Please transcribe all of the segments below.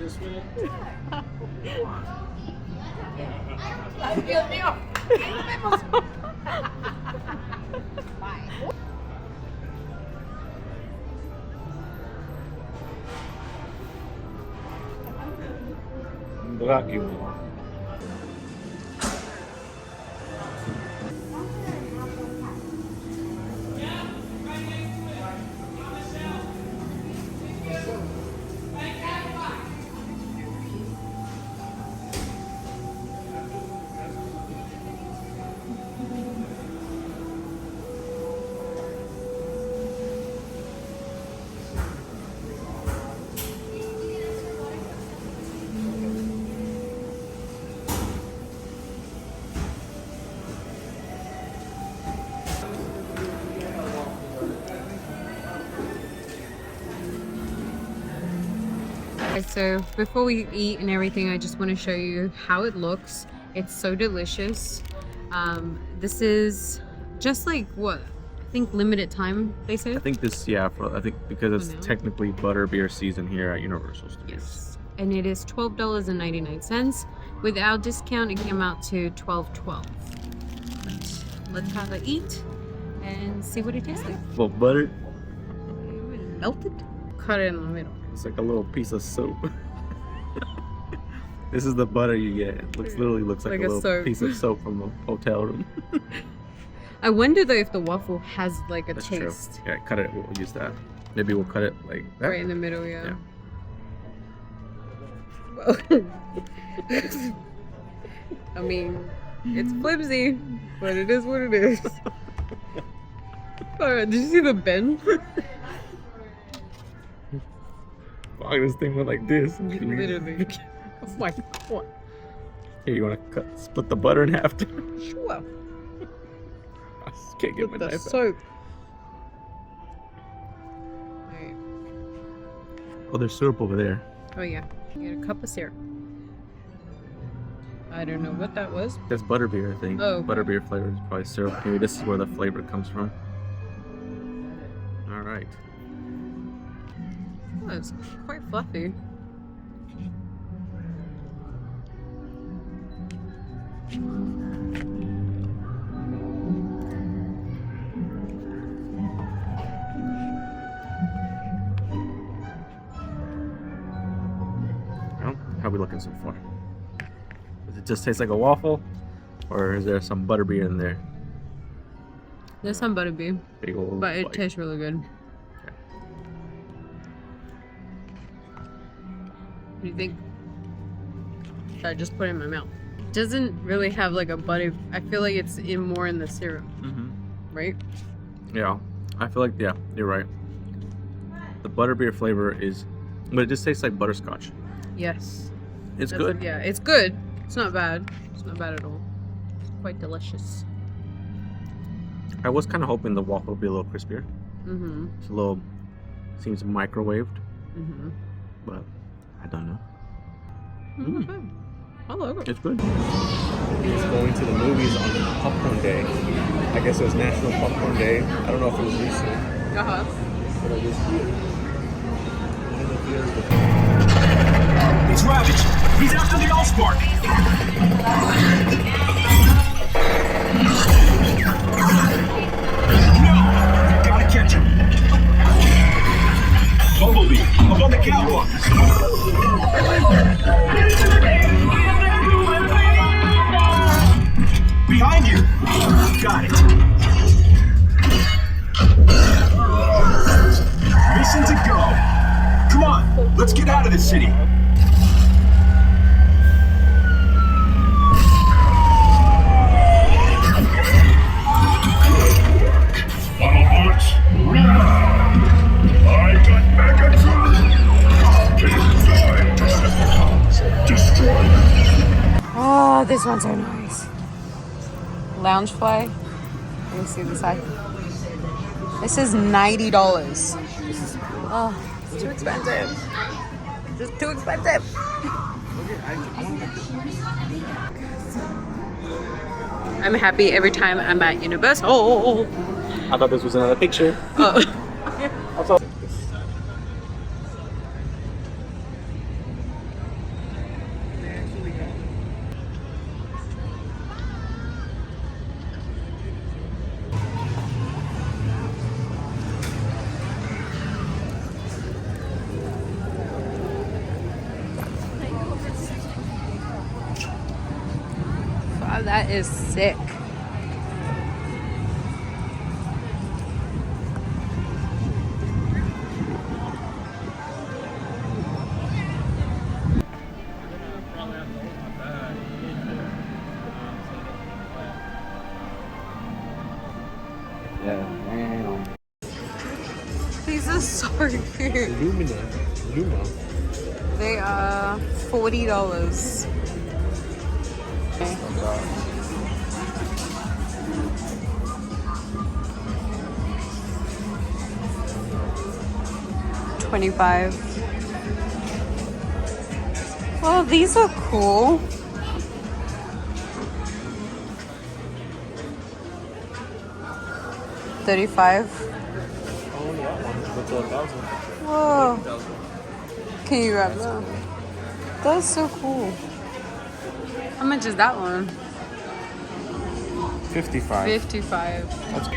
this way. Ay, Dios mío. Ahí nos vemos. Bye. Vacuum. So before we eat and everything, I just want to show you how it looks. It's so delicious. This is just like what I think limited time they said. I think this, yeah, I think because it's technically Butterbeer season here at Universal Studios. Yes, and it is $12.99. Without discount, it came out to $12.12. Let's have a eat and see what it tastes like. Well, butter. Melted. Cut it in the middle. It's like a little piece of soap. This is the butter you get. It literally looks like a little piece of soap from a hotel room. I wonder though if the waffle has like a That's taste. true. Yeah, cut it. We'll use that. Maybe we'll cut it like that. Right in the middle, yeah. I mean, it's flimsy, but it is what it is. Alright, did you see the bend? Fuck, this thing went like this. Literally. Oh my god. Here, you want to split the butter in half? Sure. I just can't get my The knife out. soap. Right. Oh, there's syrup over there. Oh yeah. Get a cup of syrup. I don't know what that was. That's butterbeer, I think. Oh, okay. Butterbeer flavor is probably syrup. Maybe this is where the flavor comes from. All right. Oh, it's quite fluffy. Well, how are we looking so far? Does it just taste like a waffle? Or is there some butterbeer in there? There's some butterbeer, Big old but it bite. tastes really good. What do you think? Should I just put it in my mouth? It doesn't really have like a butter. I feel like it's more in the syrup, right? Yeah, I feel like, yeah, you're right. The butterbeer flavor is, but it just tastes like butterscotch. Yes. It's That's good. what- yeah, it's good. It's not bad. It's not bad at all. It's quite delicious. I was kind of hoping the waffle would be a little crispier. Mm-hmm. It's a little, seems microwaved, Mm-hmm. but I don't know. I love it. It's good. It's going to the movies on Popcorn Day. I guess it was National Popcorn Day. I don't know if it was recent, Uh-huh. but it was here. It's Ravage. He's after the Allspark. No! Gotta catch him. Bumblebee, up on the catwalk. Behind you. Got it. Mission to go. Come on, let's get out of this city. Autobots, I got Megatron. Destroy them. Oh, this one's so nice. Loungefly. Let me see the side. This is $90. Oh, it's too expensive. Just too expensive. I'm happy every time I'm at Universal. I thought this was another picture. Oh. That is sick. These are so cute. Luma. They are $40. $25. Well, these are cool. $35. Oh, that one. That's 1,000. Whoa. Can you grab that? That's so cool. How much is that one? 55. 55. That's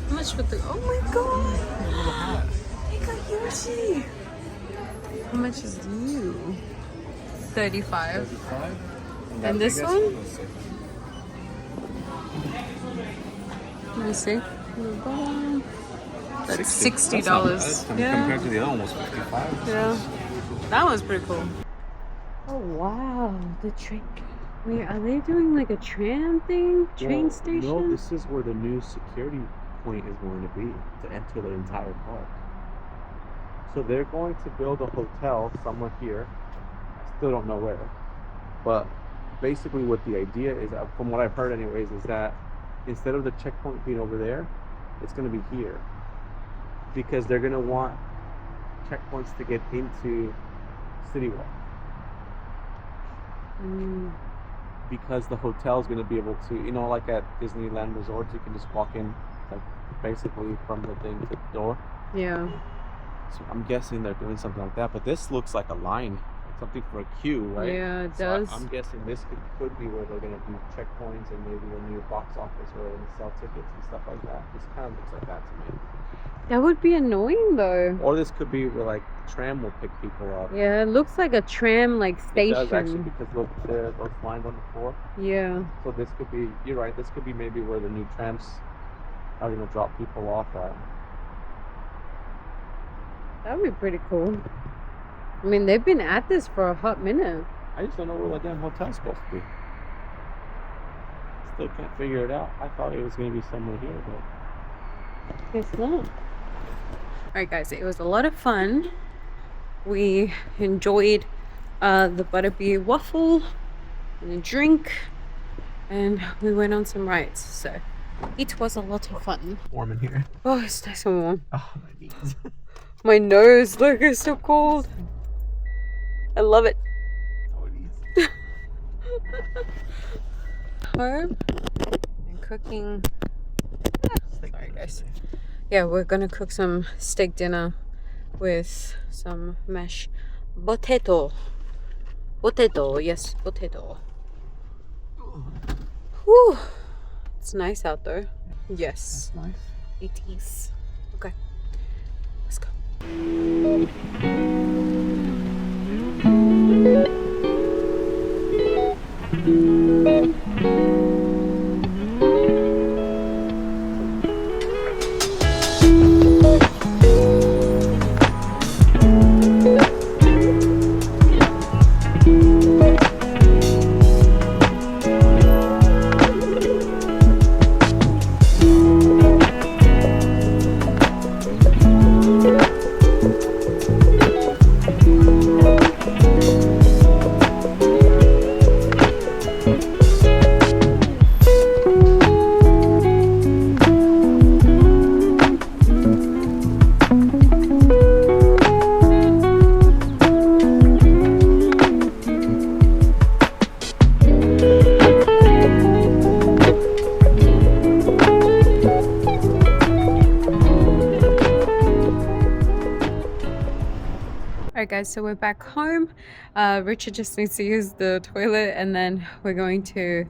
How much for the... Oh my god! They got Yoshi! How much is you? 35. 35. And this one? Let me see. That's $60. Compared to the other one was 55. Yeah. That was pretty cool. Oh wow, the train. Wait, are they doing like a tram thing? Train station? No, this is where the new security point is going to be to enter the entire park. So they're going to build a hotel somewhere here. I still don't know where. But basically what the idea is, from what I've heard anyways, is that instead of the checkpoint being over there, it's going to be here. Because they're going to want checkpoints to get into City Walk. Because the hotel is going to be able to, you know, like at Disneyland resorts, you can just walk in, like basically from the thing to the door. Yeah. So I'm guessing they're doing something like that. But this looks like a line, something for a queue, right? Yeah, it So does. I'm guessing this could be where they're going to do checkpoints and maybe a new box office where they sell tickets and stuff like that. This kind of looks like that to me. That would be annoying though. Or this could be where like tram will pick people up. Yeah, it looks like a tram like It station. does actually, because look, there are those lines on the floor. Yeah. So this could be, you're right, this could be maybe where the new trams are going to drop people off at. That would be pretty cool. I mean, they've been at this for a hot minute. I just don't know where the damn hotel's supposed to be. Still can't figure it out. I thought it was going to be somewhere here, but Guess not. Alright guys, it was a lot of fun. We enjoyed the Butterbeer waffle and a drink, and we went on some rides, so it was a lot of fun. warm in here. Oh, it's nice and warm. Oh, my knees. My nose, look, it's so cold. I love it. Oh, knees. Home and cooking. Sorry guys. Yeah, we're gonna cook some steak dinner with some mashed potato. Potato, yes, potato. Whew. It's nice out there. Yes. That's nice. It is. Okay. Let's go. Alright guys, so we're back home. Richard just needs to use the toilet, and then we're going to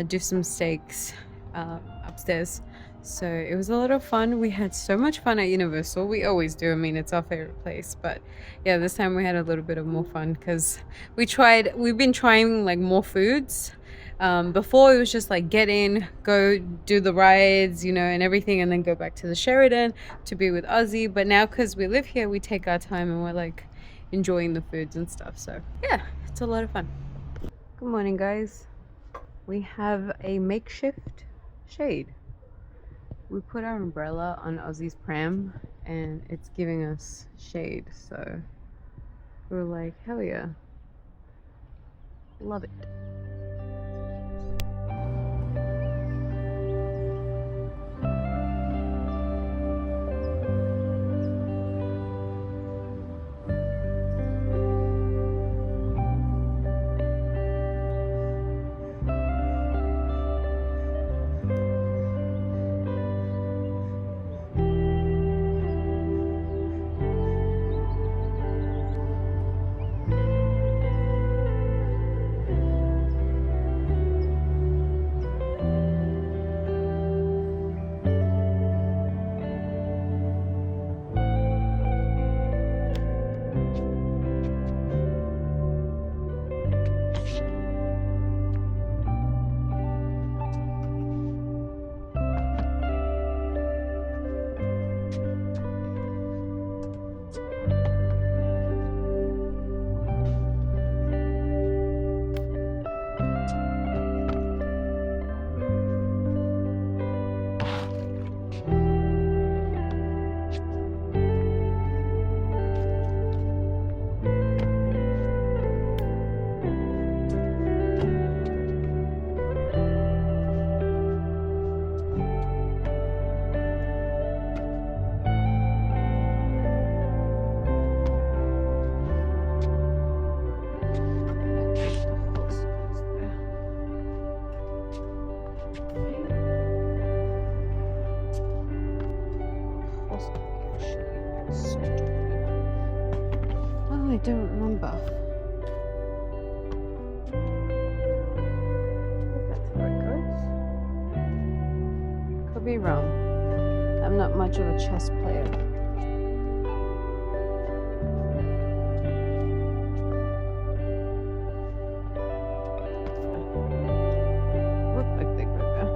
do some steaks upstairs. So it was a lot of fun. We had so much fun at Universal. We always do. I mean, it's our favorite place. But yeah, this time we had a little bit of more fun because we've been trying like more foods. Before it was just like get in, go do the rides, you know, and everything, and then go back to the Sheraton to be with Ozzy. But now because we live here, we take our time and we're like enjoying the foods and stuff. So yeah, it's a lot of fun. Good morning, guys. We have a makeshift shade. We put our umbrella on Ozzy's pram and it's giving us shade, so we're like, hell yeah, love it. I don't remember. I think that's how it goes. Could be wrong. I'm not much of a chess player. Look like they go there.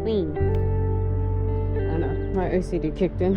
Clean. I don't know, my OCD kicked in.